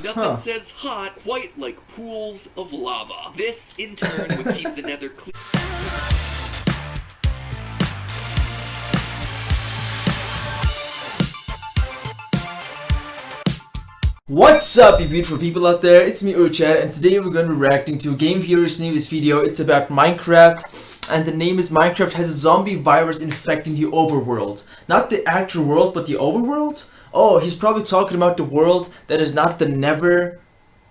Nothing says hot quite like pools of lava. This, in turn, would keep the nether clear. What's up, you beautiful people out there? It's me, Urchat, and today we're going to be reacting to Game Viewer's newest video. It's about Minecraft, and the name is Minecraft has a zombie virus infecting the overworld. Not the actual world, but the overworld? Oh, he's probably talking about the world that is not the never...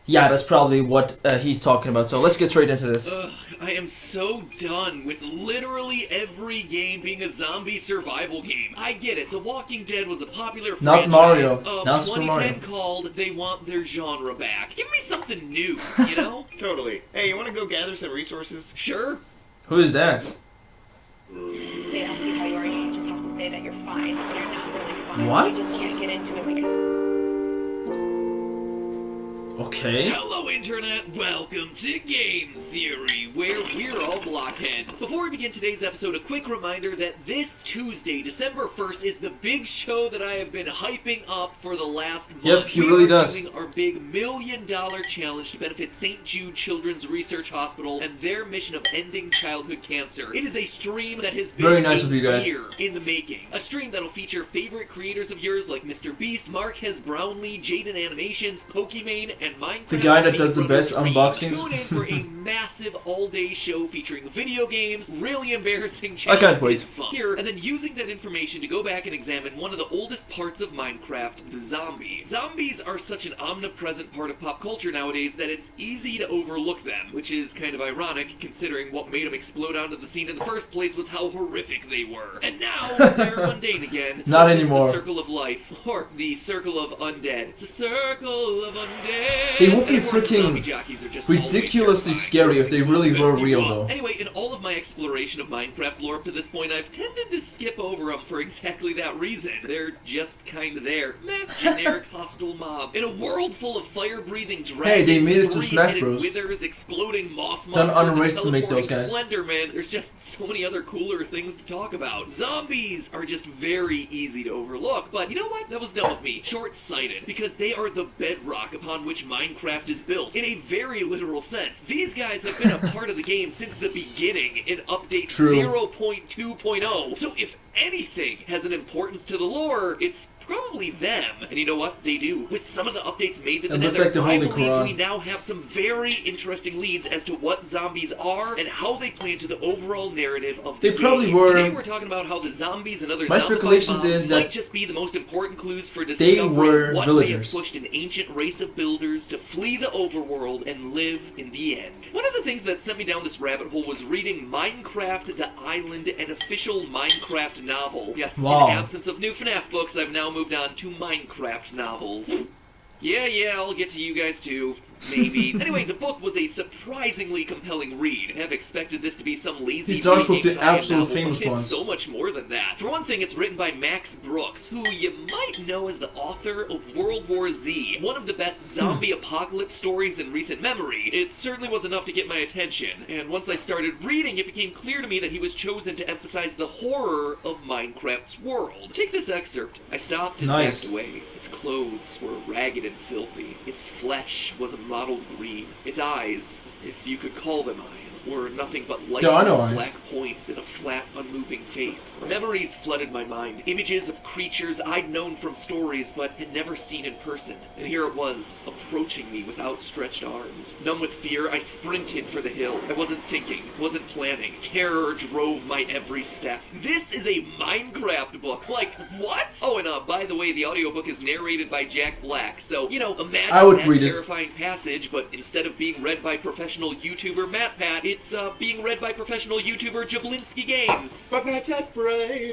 Yeah, that's probably what he's talking about, so let's get straight into this. I am so done with literally every game being a zombie survival game. I get it, The Walking Dead was a popular Not franchise Mario. of Not Super 2010 Mario. called They Want Their Genre Back. Give me something new, you know? Totally. Hey, you want to go gather some resources? Sure. Who is that? They ask you how you are, you just have to say that you're fine. But you're not really fine. What? You just can't get into it because... Okay. Hello Internet, welcome to Game Theory, where we're all blockheads. Before we begin today's episode, a quick reminder that this Tuesday, December 1st, is the big show that I have been hyping up for the last month. Yep, he really does. We are doing our big $1 million challenge to benefit St. Jude Children's Research Hospital and their mission of ending childhood cancer. It is a stream that has been Very nice of you guys. a year in the making. A stream that'll feature favorite creators of yours like Mr. Beast, Marquez Brownlee, Jaden Animations, Pokimane, and Minecraft. The guy that does the best Speedrunners. unboxings. Tune in for a massive all-day show featuring video games, really embarrassing I challenges, can't wait. fun here, and then using that information to go back and examine one of the oldest parts of Minecraft, the zombie. Zombies are such an omnipresent part of pop culture nowadays that it's easy to overlook them, which is kind of ironic considering what made them explode onto the scene in the first place was how horrific they were. And now they're mundane again. Not such anymore. As the circle of life, or the circle of undead. It's a circle of undead. They would be And of course, the freaking zombie jockeys are just always ridiculously terrifying. scary if they really were real, though. Anyway, in all of my exploration of Minecraft lore up to this point, I've tended to skip over them for exactly that reason. They're just kinda there. Meh, generic hostile mob. In a world full of fire-breathing dragons, Hey, they made it to Smash three-headed Bros. withers, exploding moss Don't monsters, and underestimate those guys. Slenderman, there's just so many other cooler things to talk about. Zombies are just very easy to overlook, but you know what? That was dumb of me. Short-sighted, because they are the bedrock upon which Minecraft is built. In a very literal sense. These guys have been a part of the game since the beginning in update True. 0.2.0. So if anything has an importance to the lore, it's probably them. And you know what? They do. With some of the updates made to the It looked Nether, like the I Holy believe Quran. we now have some very interesting leads as to what zombies are and how they play into the overall narrative of the They probably game. were- Today we're talking about how the zombies and other My zombified speculations mobs is that might just be the most important clues for they discovering were what villagers. may have pushed an ancient race of builders to flee the overworld and live in the end. One of the things that sent me down this rabbit hole was reading Minecraft the Island, an official Minecraft novel. Yes, Wow. in absence of new FNAF books, I've now moved on to Minecraft novels. Yeah, I'll get to you guys too. Maybe. Anyway, the book was a surprisingly compelling read. I've expected this to be some lazy These are supposed to reading be tie-in absolute novel, famous but it's ones. so much more than that. For one thing, it's written by Max Brooks, who you might know as the author of World War Z, one of the best zombie apocalypse stories in recent memory. It certainly was enough to get my attention, and once I started reading, it became clear to me that he was chosen to emphasize the horror of Minecraft's world. Take this excerpt. I stopped and Nice. backed away. Its clothes were ragged and filthy. Its flesh was a mottled green. Its eyes, if you could call them eyes, were nothing but There are no lifeless eyes. black points in a flat, unmoving face. Memories flooded my mind. Images of creatures I'd known from stories but had never seen in person. And here it was, approaching me with outstretched arms. Numb with fear, I sprinted for the hill. I wasn't thinking, wasn't planning. Terror drove my every step. This is a Minecraft book. Like, what? Oh, and by the way, the audiobook is narrated by Jack Black. So, you know, imagine I would that read it. terrifying passage, but instead of being read by professional YouTuber MatPat, it's being read by professional YouTuber Jablinski Games. Five Nights at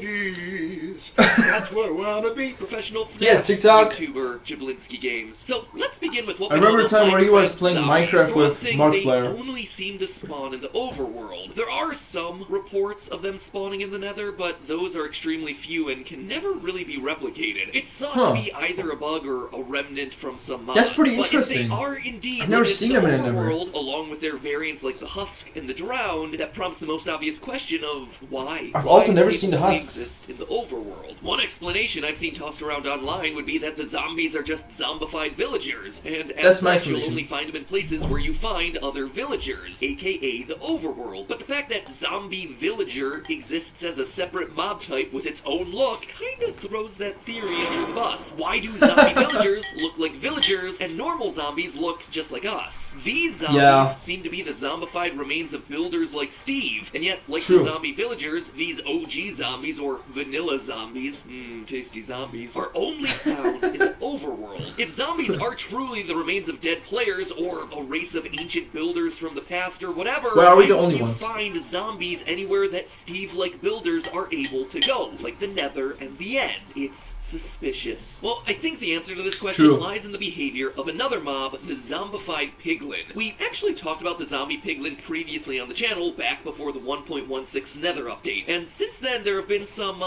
Freddy's. That's what I wanna be. Professional FNAF Yes, TikTok. YouTuber Jablinski Games. So let's begin with what I we know remember the about time where he was Minecraft playing zombies. Minecraft For one with thing, Markiplier. They only seem to spawn in the overworld. There are some reports of them spawning in the Nether, but those are extremely few and can never really be replicated. It's thought to be either a bug or a remnant from some mods. That's pretty but interesting. If they are indeed I've never living seen in the them in a Nether. overworld, along with their variants like the Husk husk and the drowned, that prompts the most obvious question of why. I've Why also do never they seen the only husks. exist in the overworld? One explanation I've seen tossed around online would be that the zombies are just zombified villagers, and That's as my such you'll explanation. only find them in places where you find other villagers, aka the overworld. But the fact that zombie villager exists as a separate mob type with its own look kinda throws that theory under the bus. Why do zombie villagers look like villagers and normal zombies look just like us? These zombies seem to be the zombified remains of builders like Steve, and yet, like True. the zombie villagers, these OG zombies, or vanilla zombies, tasty zombies, are only found in the overworld. If zombies are truly the remains of dead players, or a race of ancient builders from the past, or whatever, Well, are we the why only would you ones? find zombies anywhere that Steve-like builders are able to go, like the Nether and the End? It's suspicious. Well, I think the answer to this question True. lies in the behavior of another mob, the zombified piglin. We actually talked about the zombie piglin previously on the channel, back before the 1.16 Nether update, and since then there have been some,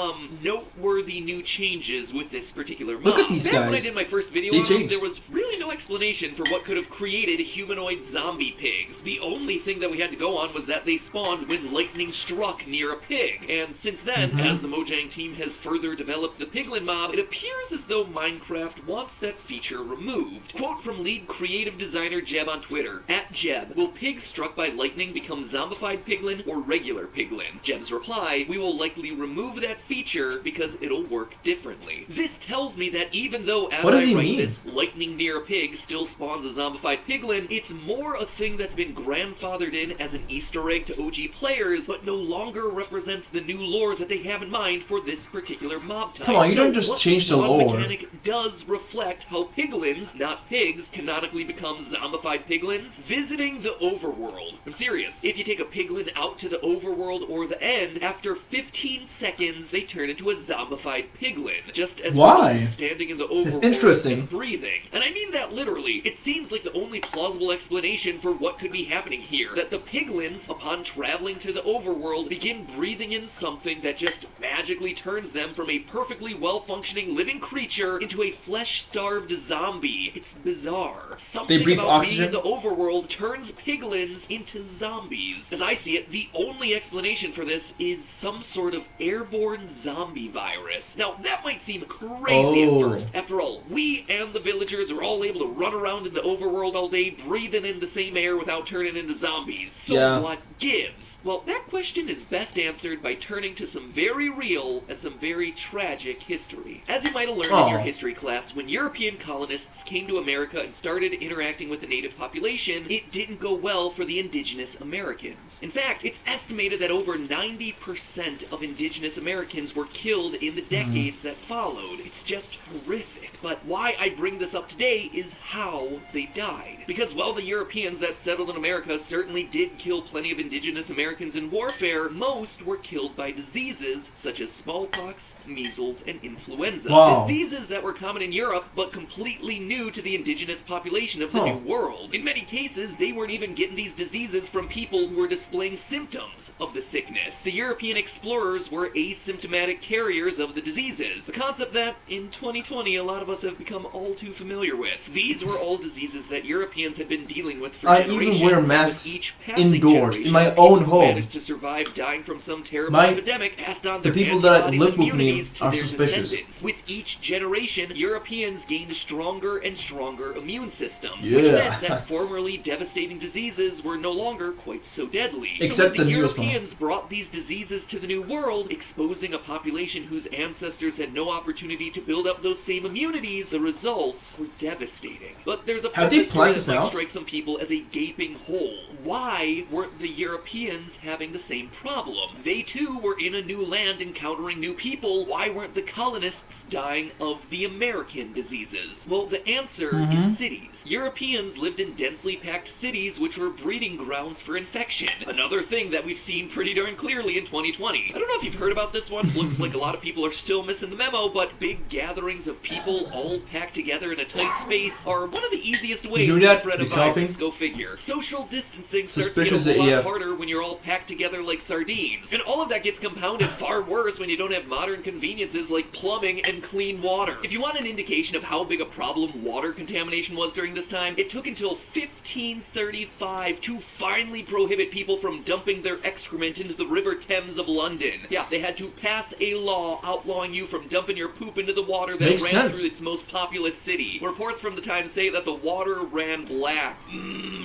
noteworthy new changes with this particular mob. Look at these Back when I guys. did my first video They on them, changed. there was really no explanation for what could have created humanoid zombie pigs. The only thing that we had to go on was that they spawned when lightning struck near a pig, and since then, as the Mojang team has further developed the piglin mob, it appears as though Minecraft wants that feature removed. Quote from lead creative designer Jeb on Twitter, @Jeb, will pigs struck by lightning become zombified piglin or regular piglin? Jeb's reply, we will likely remove that feature because it'll work differently. This tells me that even though as What does I he write mean? this, lightning near a pig still spawns a zombified piglin, it's more a thing that's been grandfathered in as an Easter egg to OG players, but no longer represents the new lore that they have in mind for this particular mob type. Come on, you So don't just what change the spawn lore. mechanic does reflect how piglins, not pigs, canonically become zombified piglins? Visiting the overworld. I'm serious. If you take a piglin out to the overworld or the end, after 15 seconds, they turn into a zombified piglin. Just as a Why? result of standing in the overworld interesting. and breathing. And I mean that literally. It seems like the only plausible explanation for what could be happening here. That the piglins, upon traveling to the overworld, begin breathing in something that just magically turns them from a perfectly well-functioning living creature into a flesh-starved zombie. It's bizarre. Something breathe about oxygen? being in the overworld turns piglins into zombies. As I see it, the only explanation for this is some sort of airborne zombie virus. Now, that might seem crazy Oh. at first. After all, we and the villagers are all able to run around in the overworld all day, breathing in the same air without turning into zombies. So Yeah. what gives? Well, that question is best answered by turning to some very real and some very tragic history. As you might have learned in your Oh. history class, when European colonists came to America and started interacting with the native population, it didn't go well for the indigenous Americans. In fact, it's estimated that over 90% of indigenous Americans were killed in the decades that followed. It's just horrific. But why I bring this up today is how they died. Because while the Europeans that settled in America certainly did kill plenty of indigenous Americans in warfare, most were killed by diseases such as smallpox, measles, and influenza. Wow. Diseases that were common in Europe, but completely new to the indigenous population of the Huh. New World. In many cases, they weren't even getting these diseases from people who were displaying symptoms of the sickness. The European explorers were asymptomatic carriers of the diseases, a concept that, in 2020, a lot of us have become all too familiar with. These were all diseases that Europeans had been dealing with for I generations. even wear and with masks each passing indoors, in generation, my people own who home. managed to survive dying from some terrible My- epidemic passed on the their people that antibodies live and with me immunities to are their suspicious. descendants. With each generation, Europeans gained stronger and stronger immune systems, Yeah. which meant that formerly devastating diseases were no longer quite so deadly. Except so when the the newest one. Europeans brought these diseases to the New World, exposing a population whose ancestors had no opportunity to build up those same immunities, the results were devastating. But there's a part Have of they this story planned that this might out? strike some people as a gaping hole. Why weren't the Europeans having the same problem? They too were in a new land encountering new people. Why weren't the colonists dying of the American diseases? Well, the answer is cities. Europeans lived in densely packed cities which were breeding grounds for infection. Another thing that we've seen pretty darn clearly in 2020. I don't know if you've heard about this one. Looks like a lot of people are still missing the memo, but big gatherings of people all packed together in a tight space are one of the easiest ways hear to that? spread a The coughing? virus. Go figure. Social distancing starts to Suspicious get a whole lot AF. harder when you're all packed together like sardines. And all of that gets compounded far worse when you don't have modern conveniences like plumbing and clean water. If you want an indication of how big a problem water contamination was during this time, it took until 1535 to finally prohibit people from dumping their excrement into the River Thames of London. Yeah, they had to pass a law outlawing you from dumping your poop into the water that Makes ran sense. through its most populous city. Reports from the time say that the water ran black.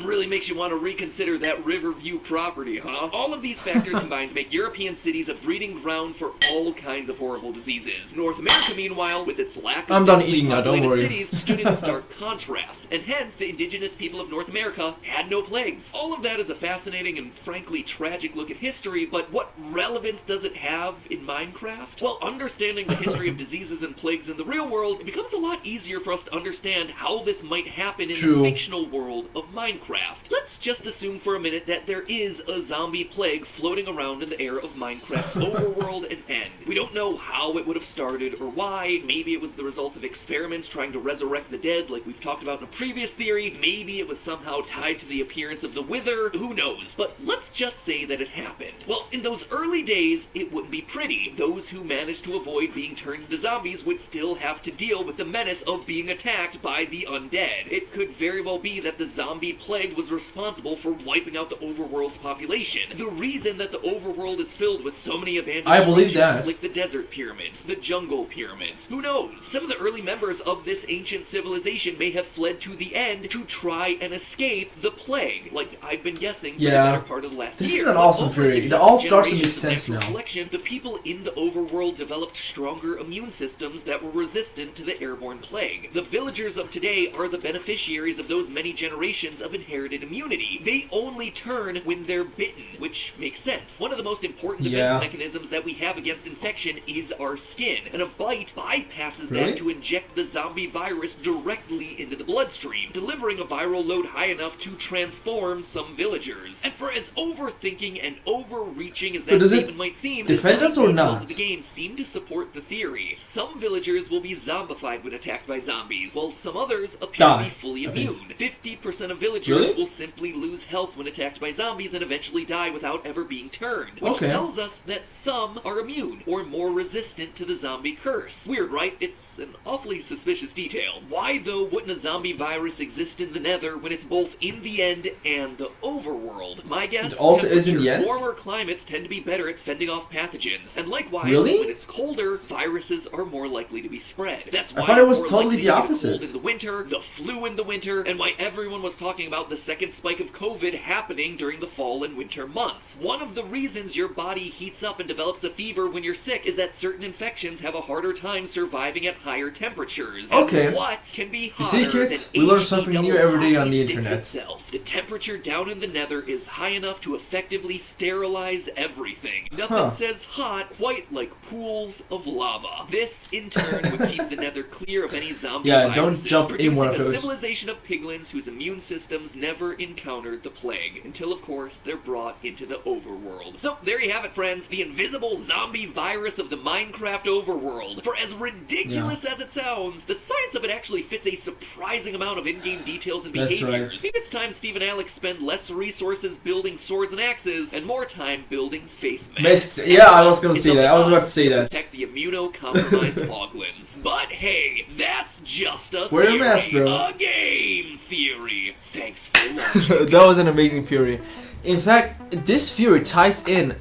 Really makes you want to reconsider that Riverview property, huh? All of these factors combined to make European cities a breeding ground for all kinds of horrible diseases. North America, meanwhile, with its lack of I'm done densely eating now, don't populated worry. cities, stood in stark contrast, and hence the indigenous people of North America had no plagues. All of that is a fascinating and frankly tragic look at history, but what relevance does it have in Minecraft? Well, understanding the history of diseases and plagues in the real world, it becomes a lot easier for us to understand how this might happen in True. the fictional world of Minecraft. Let's just assume for a minute that there is a zombie plague floating around in the air of Minecraft's overworld and end. We don't know how it would have started or why. Maybe it was the result of experiments trying to resurrect the dead, like we've talked about in a previous theory. Maybe it was somehow tied to the appearance of the Wither. Who knows? But let's just say that it happened. Well, in those early days, it wouldn't be pretty. Those who managed to avoid being turned into zombies would still have to deal with the menace of being attacked by the undead. It could very well be that the zombie plague was responsible for wiping out the overworld's population. The reason that the overworld is filled with so many abandoned I believe structures that. like the desert pyramids, the jungle pyramids. Who knows? Some of the early members of this ancient civilization may have fled to the end to try and escape the plague, like I've been guessing for the Yeah. better part of the last This year. is an But awesome over theory. It successive all starts to make generations of sense natural now. selection, the people in the overworld developed stronger immune systems that were resistant to the airborne plague. The villagers of today are the beneficiaries of those many generations of inherited immunity. They only turn when they're bitten, which makes sense. One of the most important defense Yeah. mechanisms that we have against infection is our skin, and a bite bypasses Really? that to inject the zombie virus directly into the bloodstream, delivering a viral load high enough to transform some villagers. And for as overthinking and overreaching as So that does it statement might seem, the defend us or details not? of the game seem to support the theory. Some villagers will be zombified when attacked by zombies, while some others appear to Die, be fully I think. immune. 50% of villagers Really? will simply lose health when attacked by zombies and eventually die without ever being turned, which Okay. tells us that some are immune or more resistant to the zombie curse. Weird, right? It's an awfully suspicious detail. Why, though, wouldn't a zombie virus exist in the Nether when it's both in the end and the overworld? My guess It also is in the temperature. end? Warmer climates tend to be better at fending off pathogens, and likewise, Really? when it's colder, viruses are more likely to be spread. That's I why thought it was we're totally likely the to get a opposite. cold in the winter, the flu in the winter, and why everyone was talking about the second spike of COVID happening during the fall and winter months. One of the reasons your body heats up and develops a fever when you're sick is that certain infections have a harder time surviving at higher temperatures. Okay. And what can be You see, hotter kids? than We learn something new every day on the sticks internet. itself? The temperature down in the Nether is high enough to effectively sterilize everything. Nothing Huh. says hot quite like pools of lava. This, in turn, would keep the Nether clear of any zombie Yeah, don't viruses, jump in one of producing a those. civilization of piglins whose immune systems never encountered the plague, until, of course, they're brought into the overworld. So, there you have it, friends. The invisible zombie virus of the Minecraft overworld. For as ridiculous as it sounds, the science of it actually fits a surprising amount of in-game details and That's behaviors. right. Maybe it's time Steve and Alex spend less resources building swords and axes and more time building face masks. Yeah, I was gonna It's say up that. to I was about to us say that. protect the immunocompromised hoglins. But hey, that's just a Wear a theory. mask, bro. A game theory. Thanks for watching. That was an amazing theory. In fact, this theory ties in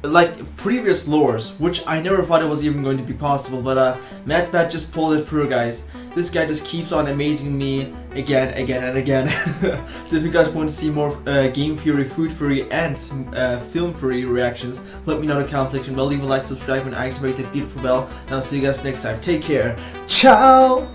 like previous lores, which I never thought it was even going to be possible, but MadBat just pulled it through, guys. This guy just keeps on amazing me again and again. So if you guys want to see more game theory, food theory, and film theory reactions, let me know in the comment section below. Leave a like, subscribe, and activate that beautiful bell. And I'll see you guys next time. Take care. Ciao!